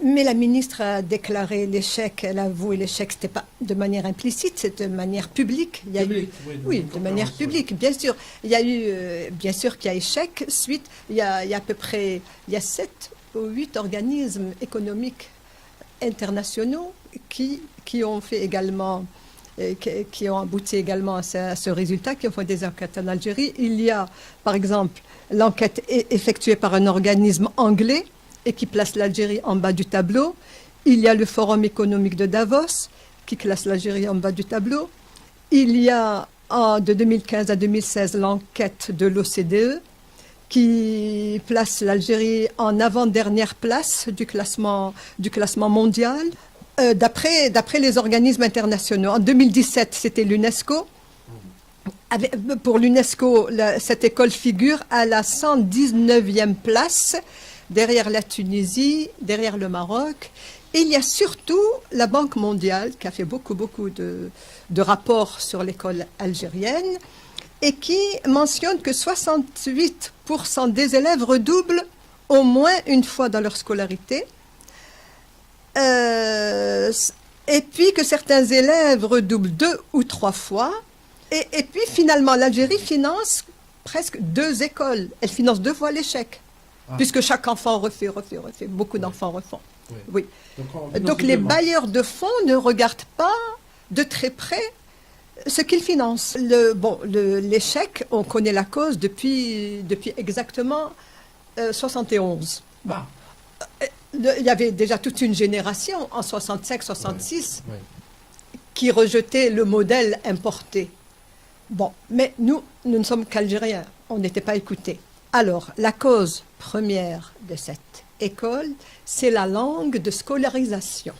Mais la ministre a déclaré l'échec, elle a avoué l'échec, c'était pas de manière implicite, c'est de manière publique. Il y a eu, oui, de manière publique, bien sûr. Il y a eu, bien sûr qu'il y a échec. Suite, il y a à peu près, il y a 7 ou 8 organismes économiques internationaux qui ont fait également, qui ont abouti également à ce résultat, qui ont fait des enquêtes en Algérie. Il y a, par exemple, l'enquête effectuée par un organisme anglais et qui place l'Algérie en bas du tableau. Il y a le Forum économique de Davos qui classe l'Algérie en bas du tableau. Il y a de 2015 à 2016 l'enquête de l'OCDE qui place l'Algérie en avant-dernière place du classement mondial. D'après les organismes internationaux. En 2017, c'était l'UNESCO. Pour l'UNESCO, cette école figure à la 119e place, derrière la Tunisie, derrière le Maroc. Et il y a surtout la Banque mondiale qui a fait beaucoup de rapports sur l'école algérienne et qui mentionne que 68% des élèves redoublent au moins une fois dans leur scolarité. Et puis que certains élèves redoublent 2 ou 3 fois. Et puis finalement, l'Algérie finance presque 2 écoles. Elle finance 2 fois l'échec. Puisque chaque enfant refait. Beaucoup d'enfants refont. Oui. Donc les bailleurs de fonds ne regardent pas de très près ce qu'ils financent. L'échec, on connaît la cause depuis exactement 71. Bon. Il y avait déjà toute une génération en 65-66 qui rejetait le modèle importé. Bon, mais nous ne sommes qu'Algériens, on n'était pas écoutés. Alors, la cause première de cette école, c'est la langue de scolarisation.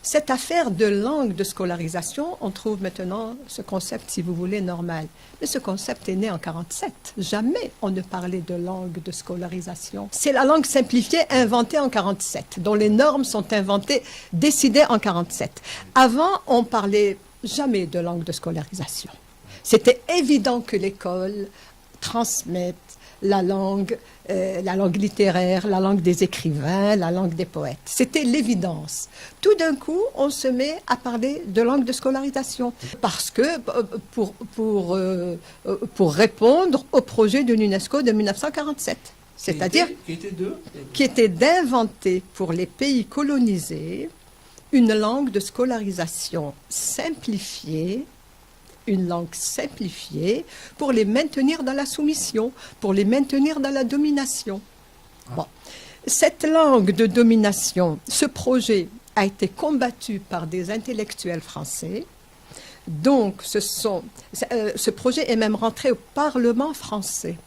Cette affaire de langue de scolarisation, on trouve maintenant ce concept, si vous voulez, normal. Mais ce concept est né en 1947. Jamais on ne parlait de langue de scolarisation. C'est la langue simplifiée inventée en 1947, dont les normes sont inventées, décidées en 1947. Avant, on parlait jamais de langue de scolarisation. C'était évident que l'école transmette la langue littéraire, la langue des écrivains, la langue des poètes. C'était l'évidence. Tout d'un coup, on se met à parler de langue de scolarisation parce que pour répondre au projet de l'UNESCO de 1947, c'est-à-dire qui était d'inventer pour les pays colonisés une langue de scolarisation simplifiée, une langue simplifiée pour les maintenir dans la soumission, pour les maintenir dans la domination. Bon. Cette langue de domination, ce projet a été combattu par des intellectuels français. Donc, ce projet est même rentré au Parlement français.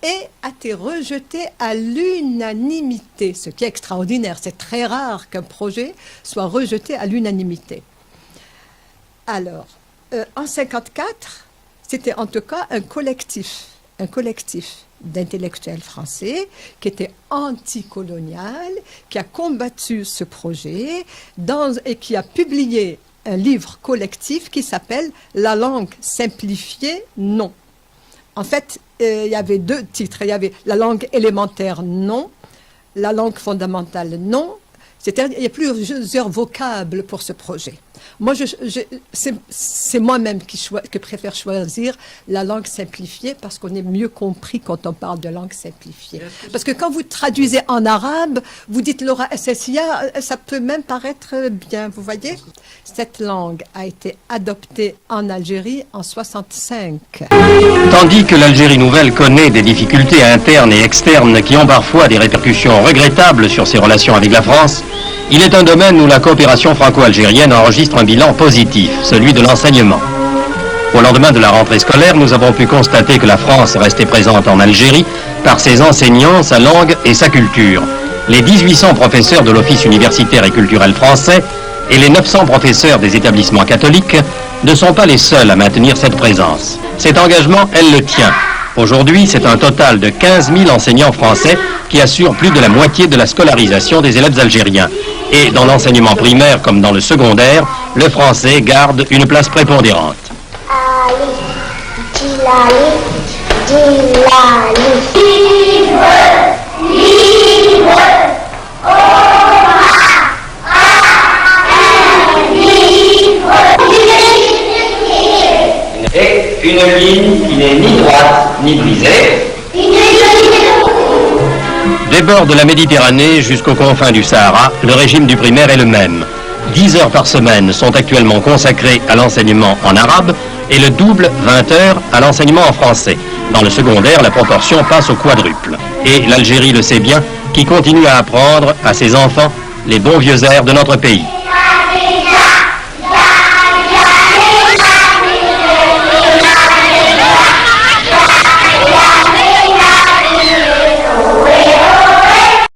Et a été rejeté à l'unanimité, ce qui est extraordinaire. C'est très rare qu'un projet soit rejeté à l'unanimité. Alors, en 1954, c'était en tout cas un collectif d'intellectuels français qui était anticolonial, qui a combattu ce projet et qui a publié un livre collectif qui s'appelle « La langue simplifiée, non ». En fait, il y avait 2 titres. Il y avait la langue élémentaire, non. La langue fondamentale, non. C'est-à-dire qu'il y a plusieurs vocables pour ce projet. Moi, c'est moi-même qui préfère choisir la langue simplifiée parce qu'on est mieux compris quand on parle de langue simplifiée. Parce que quand vous traduisez en arabe, vous dites l'aura SSIA, ça peut même paraître bien, vous voyez. Cette langue a été adoptée en Algérie en 1965. Tandis que l'Algérie nouvelle connaît des difficultés internes et externes qui ont parfois des répercussions regrettables sur ses relations avec la France, il est un domaine où la coopération franco-algérienne enregistre un bilan positif, celui de l'enseignement. Au lendemain de la rentrée scolaire, nous avons pu constater que la France est restée présente en Algérie par ses enseignants, sa langue et sa culture. Les 1800 professeurs de l'Office universitaire et culturel français et les 900 professeurs des établissements catholiques ne sont pas les seuls à maintenir cette présence. Cet engagement, elle le tient. Aujourd'hui, c'est un total de 15 000 enseignants français qui assurent plus de la moitié de la scolarisation des élèves algériens. Et dans l'enseignement primaire comme dans le secondaire, le français garde une place prépondérante. ni brisée. Des bords de la Méditerranée jusqu'aux confins du Sahara, le régime du primaire est le même. 10 heures par semaine sont actuellement consacrées à l'enseignement en arabe et le double, 20 heures, à l'enseignement en français. Dans le secondaire, la proportion passe au quadruple. Et l'Algérie le sait bien, qui continue à apprendre à ses enfants les bons vieux airs de notre pays.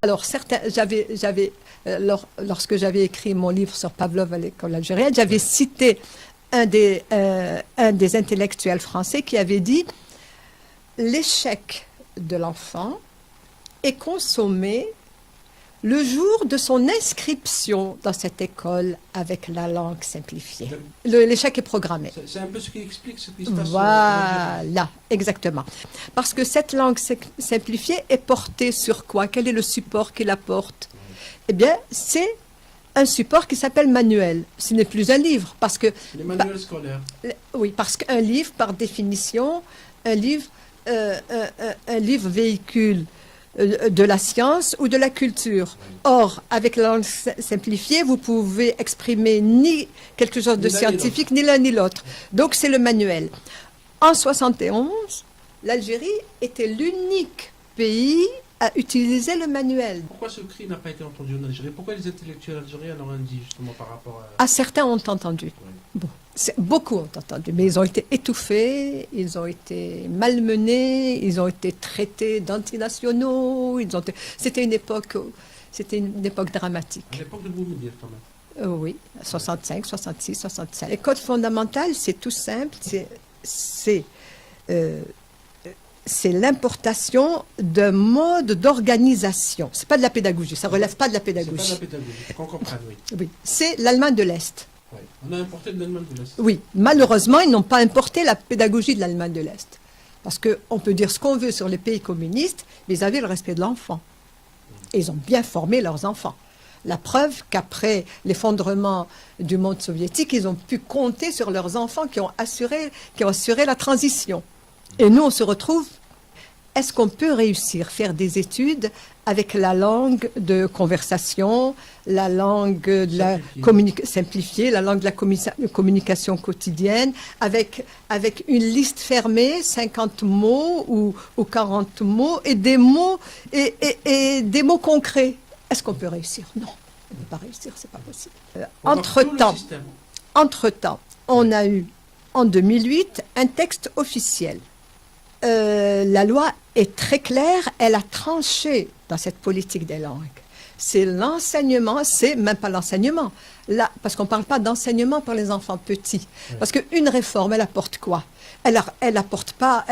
Alors, lorsque j'avais écrit mon livre sur Pavlov à l'école algérienne, j'avais cité un des intellectuels français qui avait dit « L'échec de l'enfant est consommé le jour de son inscription dans cette école avec la langue simplifiée. » L'échec est programmé. C'est un peu ce qui explique ce qui se passe. Voilà, exactement. Parce que cette langue simplifiée est portée sur quoi? Quel est le support qui la porte? Eh bien, c'est un support qui s'appelle manuel. Ce n'est plus un livre, parce que... Les manuels scolaires. Oui, parce qu'un livre, par définition, un livre véhicule de la science ou de la culture. Or, avec la langue simplifiée, vous pouvez exprimer ni quelque chose de scientifique, ni l'un ni l'autre. Donc, c'est le manuel. En 71, l'Algérie était l'unique pays à utiliser le manuel. Pourquoi ce cri n'a pas été entendu en Algérie? Pourquoi les intellectuels algériens n'ont rien dit justement par rapport à... Ah, certains ont entendu. Oui. Bon, beaucoup ont entendu, mais ils ont été étouffés, ils ont été malmenés, ils ont été traités d'antinationaux. C'était une époque dramatique. À l'époque de Boumediene, quand même. Oui, 65, 66, 67. Les codes fondamentaux, c'est tout simple, c'est l'importation d'un mode d'organisation. C'est pas de la pédagogie, ça relève pas de la pédagogie. C'est pas de la pédagogie, qu'on comprenne, oui. Oui, c'est l'Allemagne de l'Est. Oui. On a importé de l'Allemagne de l'Est. Oui, malheureusement, ils n'ont pas importé la pédagogie de l'Allemagne de l'Est. Parce qu'on peut dire ce qu'on veut sur les pays communistes, mais ils avaient le respect de l'enfant. Et ils ont bien formé leurs enfants. La preuve qu'après l'effondrement du monde soviétique, ils ont pu compter sur leurs enfants qui ont assuré la transition. Et nous, on se retrouve, est-ce qu'on peut réussir à faire des études avec la langue de conversation, la langue de la simplifiée, la langue de la communication quotidienne, avec une liste fermée, 50 mots ou 40 mots, et des mots, et des mots concrets? Est-ce qu'on peut réussir? Non, on ne peut pas réussir, c'est pas possible. Entre-temps, on a eu, en 2008, un texte officiel. La loi est très claire, elle a tranché dans cette politique des langues. C'est l'enseignement, c'est même pas l'enseignement, parce qu'on ne parle pas d'enseignement pour les enfants petits. Parce qu'une réforme, elle apporte quoi? Elle apporte pas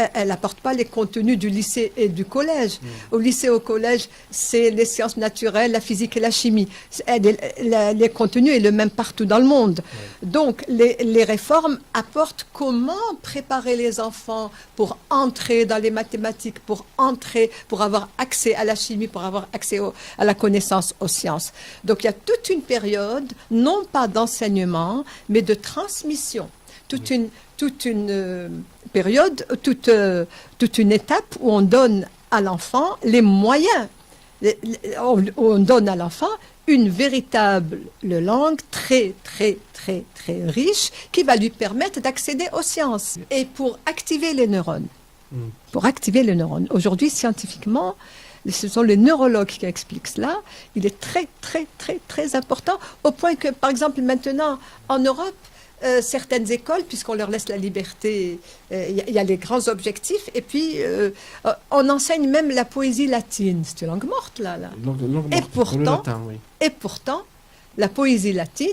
les contenus du lycée et du collège. Au lycée et au collège, c'est les sciences naturelles, la physique et la chimie. Les contenus est le même partout dans le monde. Donc, les réformes apportent comment préparer les enfants pour entrer dans les mathématiques, pour avoir accès à la chimie, pour avoir accès à la connaissance aux sciences. Donc, il y a toute une période, non pas d'enseignement, mais de transmission. Toute une période, toute une étape où on donne à l'enfant les moyens. On donne à l'enfant une véritable langue très, très, très, très riche qui va lui permettre d'accéder aux sciences. Et pour activer les neurones, aujourd'hui, scientifiquement, ce sont les neurologues qui expliquent cela. Il est très, très, très, très important, au point que, par exemple, maintenant, en Europe, certaines écoles, puisqu'on leur laisse la liberté, il y a les grands objectifs, et puis on enseigne même la poésie latine. C'est une langue morte, là. Et pourtant, la poésie latine,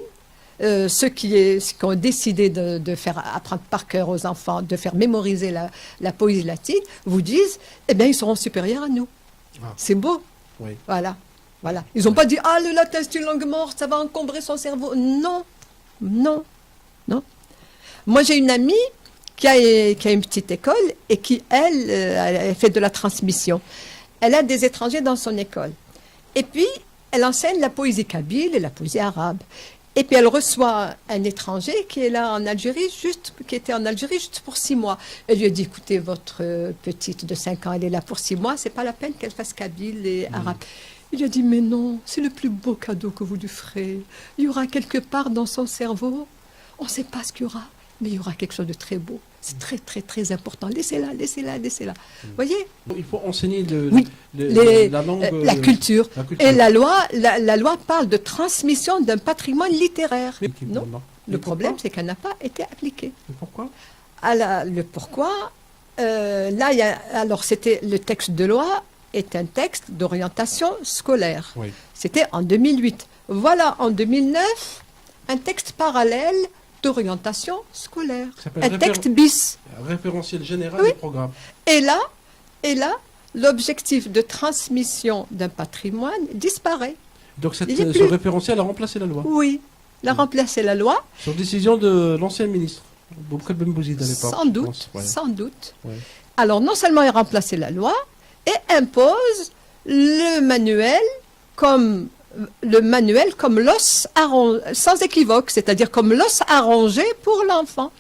ceux qui ont décidé de faire apprendre par cœur aux enfants, de faire mémoriser la poésie latine, vous disent, eh bien, ils seront supérieurs à nous. Ah. C'est beau. Oui. Voilà. Ils n'ont pas dit, ah, le latin, c'est une langue morte, ça va encombrer son cerveau. Non. Moi, j'ai une amie qui a une petite école et qui, elle fait de la transmission. Elle a des étrangers dans son école. Et puis, elle enseigne la poésie kabyle et la poésie arabe. Et puis elle reçoit un étranger qui est là en Algérie, qui était en Algérie juste pour 6 mois. Elle lui a dit, écoutez, votre petite de 5 ans, elle est là pour 6 mois, c'est pas la peine qu'elle fasse kabyle et arabe. Il lui a dit, mais non, c'est le plus beau cadeau que vous lui ferez. Il y aura quelque part dans son cerveau, on ne sait pas ce qu'il y aura, mais il y aura quelque chose de très beau. C'est très, très, très important. Laissez-la, laissez-la, laissez-la. Vous voyez? Il faut enseigner Oui, la langue, la culture. la culture. Et la loi parle de transmission d'un patrimoine littéraire. Non, le problème, c'est qu'elle n'a pas été appliquée. Et pourquoi? Le pourquoi, là, alors c'était le texte de loi est un texte d'orientation scolaire. Oui. C'était en 2008. Voilà, en 2009, un texte parallèle d'orientation scolaire. Ça s'appelle Un texte bis. Référentiel général Oui. du programme. Et là, l'objectif de transmission d'un patrimoine disparaît. Donc Il y a ce plus. référentiel a remplacé la loi. Oui, la remplacer la loi, Sur décision de l'ancien ministre, Boubkal Ben Bouzid à l'époque. sans je doute, pense. Ouais. sans doute. Ouais. Alors, non seulement il remplaçait la loi, et impose le manuel comme l'os sans équivoque, c'est-à-dire comme l'os arrangé pour l'enfant.